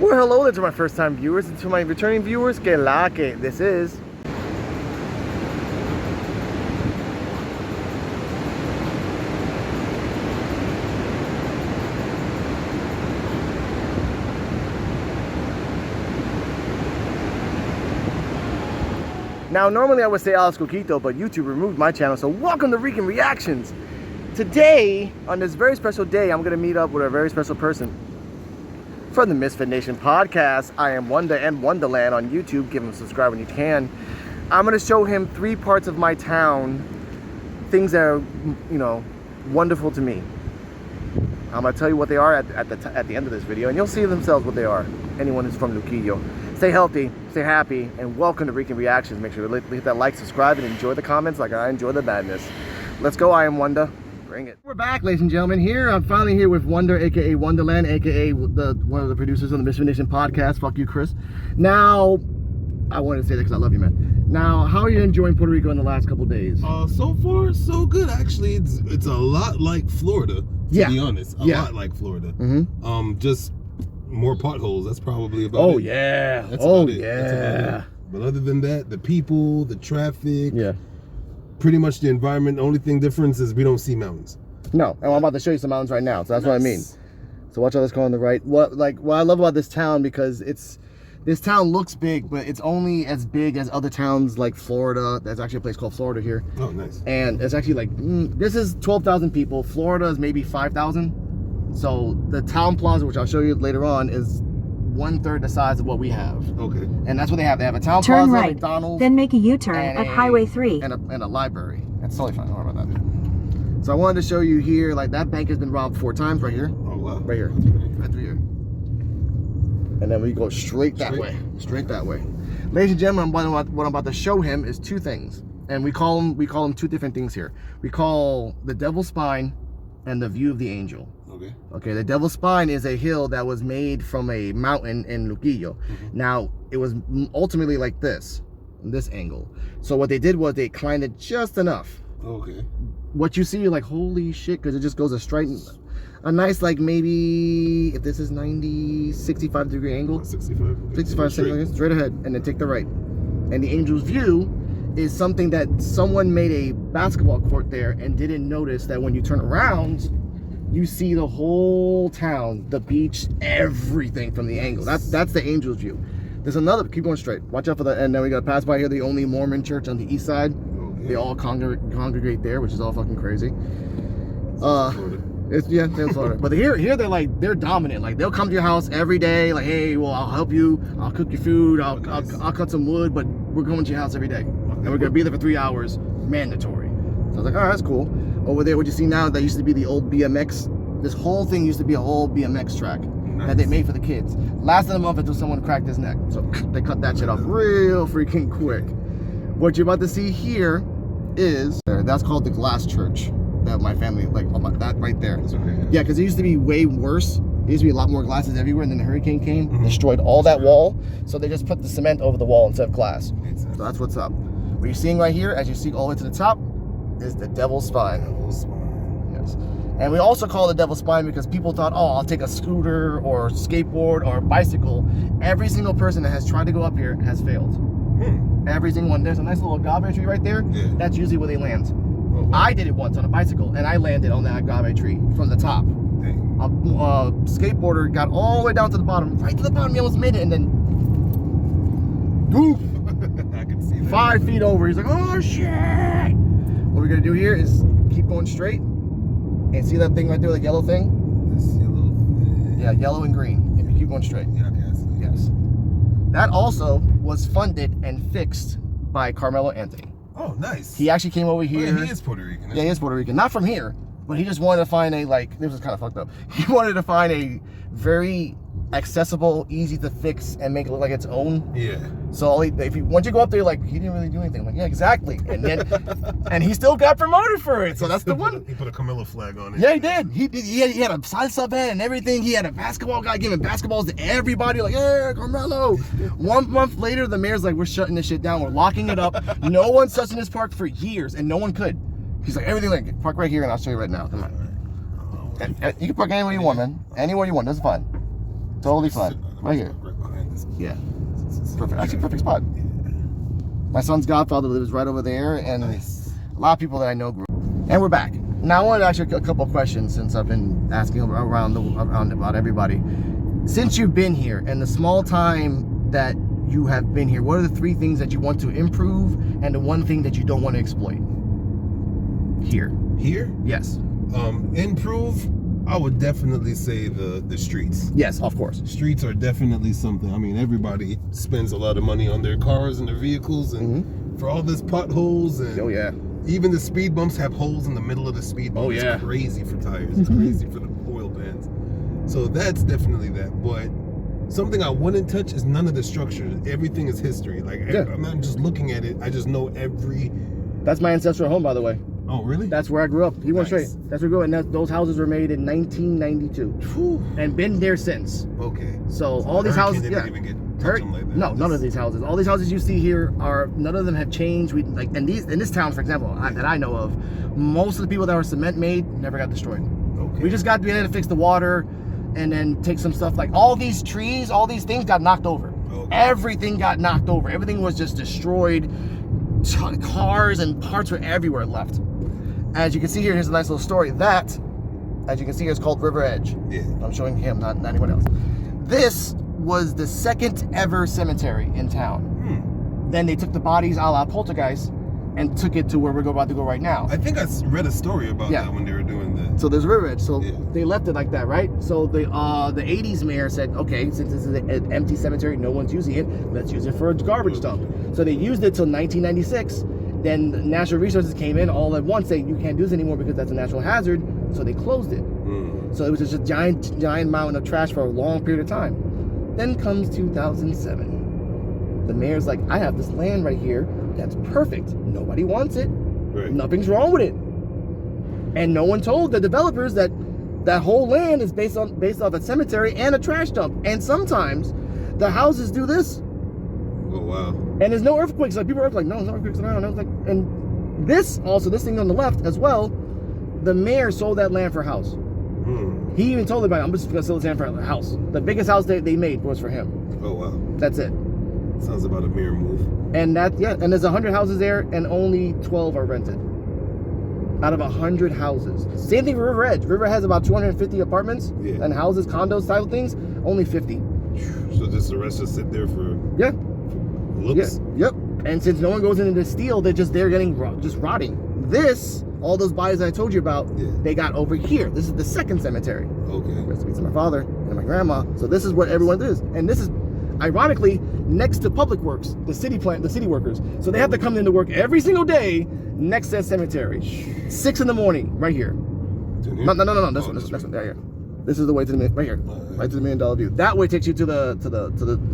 Well, hello there to my first time viewers and to my returning viewers, que la que this is. Now, normally I would say Alice Coquito, but YouTube removed my channel, so welcome to Rican Reactions. Today, on this very special day, I'm gonna meet up with a very special person. From the Misfit Nation podcast, I am Wonder and Wonderland on YouTube. Give him a subscribe when you can. I'm gonna show him 3 parts of my town, things that are, you know, wonderful to me. I'm gonna tell you what they are at the end of this video, and you'll see themselves what they are. Anyone who's from Luquillo. Stay healthy, stay happy, and welcome to Rican Reactions. Make sure to hit that like, subscribe, and enjoy the comments like I enjoy the badness. Let's go, I am Wonder. Bring it. We're back, ladies and gentlemen. I'm finally here with Wonder, aka Wonderland, aka one of the producers on the Misfit Nation podcast. Fuck you, Chris. Now, I wanted to say that because I love you, man. Now, how are you enjoying Puerto Rico in the last couple days? So far, so good. Actually, it's a lot like Florida. To be honest, a lot like Florida. Mm-hmm. Just more potholes. That's probably about it. Yeah. That's about it. But other than that, the people, the traffic. Yeah. Pretty much the environment. The only difference is we don't see mountains. No, and I'm about to show you some mountains right now. So that's what I mean. So watch how this go on the right. What I love about this town, because this town looks big, but it's only as big as other towns like Florida. There's actually a place called Florida here. Oh, nice. And it's actually like this is 12,000 people. Florida is maybe 5,000. So the town plaza, which I'll show you later on, is 1/3 the size of what we have. Okay. And that's what they have. They have a town plaza, right, McDonald's, then make a U-turn at Highway 3. And a library. That's totally fine. Don't worry about that. So I wanted to show you here, like that bank has been robbed 4 times right here. Oh, wow. Right here. Right through here. And then we go straight that way. Straight that way. Ladies and gentlemen, what I'm about to show him is 2 things. And we call them 2 different things here. We call the Devil's Spine and the View of the Angel. Okay, the Devil's Spine is a hill that was made from a mountain in Luquillo. Now, it was ultimately like this angle. So what they did was they climbed it just enough. Okay. What you see, you're like, holy shit, because it just goes a nice, like maybe, if this is 90, 65 degree angle. 65 straight ahead, and then take the right. And the Angel's View is something that someone made a basketball court there and didn't notice that when you turn around, you see the whole town, the beach, everything from the angle. That's the Angel's View. There's another, keep going straight. Watch out for that. And then we gotta pass by here, the only Mormon church on the east side. They all congregate there, which is all fucking crazy. It's Florida. But here they're dominant. Like they'll come to your house every day. Like, hey, well, I'll help you. I'll cook your food. I'll cut some wood. But we're going to your house every day, and we're gonna be there for 3 hours, mandatory. So I was like, all right, that's cool. Over there, what you see now, that used to be the old BMX. This whole thing used to be a whole BMX track that they made for the kids. Lasted a month until someone cracked his neck. So they cut that shit off real freaking quick. What you're about to see here is, that's called the Glass Church. That my family, like that right there. Yeah, because it used to be way worse. There used to be a lot more glasses everywhere, and then the hurricane came, destroyed all that wall. So they just put the cement over the wall instead of glass. So that's what's up. What you're seeing right here, as you see all the way to the top, is the Devil's Spine. Yes. And we also call it the Devil's Spine because people thought, oh, I'll take a scooter or skateboard or bicycle. Every single person that has tried to go up here has failed. Every single one. There's a nice little agave tree right there. Yeah. That's usually where they land. Oh, wow. I did it once on a bicycle, and I landed on that agave tree from the top. Dang. A skateboarder got all the way down to the bottom, right to the bottom. He almost made it, and then goof. I can see that. 5 feet over. He's like, oh shit. What we're gonna do here is keep going straight, and see that thing right there, the yellow thing? This yellow thing. Yeah, yellow and green. If you keep going straight. Yeah, okay, I see. Yes. That also was funded and fixed by Carmelo Anthony. Oh, nice. He actually came over here. He is Puerto Rican. Yeah, he is Puerto Rican. Not from here, but he just wanted to find this was kind of fucked up. He wanted to find a very accessible, easy to fix, and make it look like its own. Yeah. So once you go up there, like, he didn't really do anything. I'm like, yeah, exactly. And then, and he still got promoted for it. So that's the one. He put a Camilla flag on it. Yeah, he did. He had a salsa band and everything. He had a basketball guy giving basketballs to everybody. Like, yeah, Carmelo. 1 month later, the mayor's like, we're shutting this shit down. We're locking it up. No one's touching this park for years, and no one could. He's like, everything, like, park right here, and I'll show you right now. Come on. You can park anywhere you want, man. Anywhere you want. That's fine. Totally fine. Right here. Right behind this. Yeah. Perfect. Actually, perfect spot. Yeah. My son's godfather lives right over there, and Nice. a lot of people that I know grew. And we're back. Now I wanted to ask you a couple of questions since I've been asking around about everybody. Since you've been here and the small time that you have been here, what are the 3 things that you want to improve and the 1 thing that you don't want to exploit? Here. Here? Yes. Improve, I would definitely say the streets. Yes, of course. Streets are definitely something. I mean, everybody spends a lot of money on their cars and their vehicles, and for all this potholes and Oh yeah. even the speed bumps have holes in the middle of the speed bump. Oh, yeah. It's crazy for tires. It's crazy for the oil pans. So that's definitely that. But something I wouldn't touch is none of the structure. Everything is history. Like, I'm not just looking at it. I just know every... That's my ancestral home, by the way. Oh, really? That's where I grew up. He went Nice. straight. That's where we grew up. And those houses were made in 1992. Whew. And been there since. Okay. So all these houses... Didn't even get touch them like that. No, none of these houses. All these houses you see here are... None of them have changed. We like in this town, for example, that I know of, most of the people that were cement made never got destroyed. Okay. We just got to be able to fix the water and then take some stuff like all these trees, all these things got knocked over. Okay. Everything got knocked over. Everything was just destroyed. Cars and parts were everywhere left. As you can see here, here's a nice little story. That, as you can see here, is called River Edge. Yeah. I'm showing him, not anyone else. This was the 2nd ever cemetery in town. Then they took the bodies a la Poltergeist and took it to where we're about to go right now. I think I read a story about that when they were doing that. So there's River Edge. So they left it like that, right? So the 80s mayor said, okay, since this is an empty cemetery, no one's using it, let's use it for a garbage dump. So they used it till 1996. Then Natural Resources came in all at once saying, you can't do this anymore because that's a natural hazard. So they closed it. So it was just a giant mountain of trash for a long period of time. Then comes 2007. The mayor's like, I have this land right here that's perfect. Nobody wants it. Right. Nothing's wrong with it. And no one told the developers that that whole land is based off a cemetery and a trash dump. And sometimes the houses do this. Oh, wow. And there's no earthquakes. Like people are like, no, there's no earthquakes around. And I was like, and this thing on the left as well, the mayor sold that land for a house. He even told everybody, I'm just gonna sell this land for a house. The biggest house they made was for him. Oh, wow. That's it. Sounds about a mere move. And and there's 100 houses there, and only 12 are rented. Out of 100 houses. Same thing for River Edge. River has about 250 apartments and houses, condos, type of things. Only 50. So just the rest just sit there for looks? Yep. And since no one goes into the steel, they're getting just rotting. This, all those bodies I told you about, they got over here. This is the 2nd cemetery. Okay. Rest in peace to my father and my grandma. So this is what everyone does. And this is, ironically, next to Public Works, the city workers. So they have to come in to work every single day next to that cemetery. 6 in the morning, right here. No. This one. Right here. This is the way to the right here, right to the $1 million view. That way takes you to the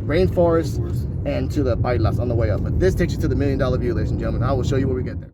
rainforest and to the bailas on the way up. But this takes you to the $1 million view, ladies and gentlemen. I will show you when we get there.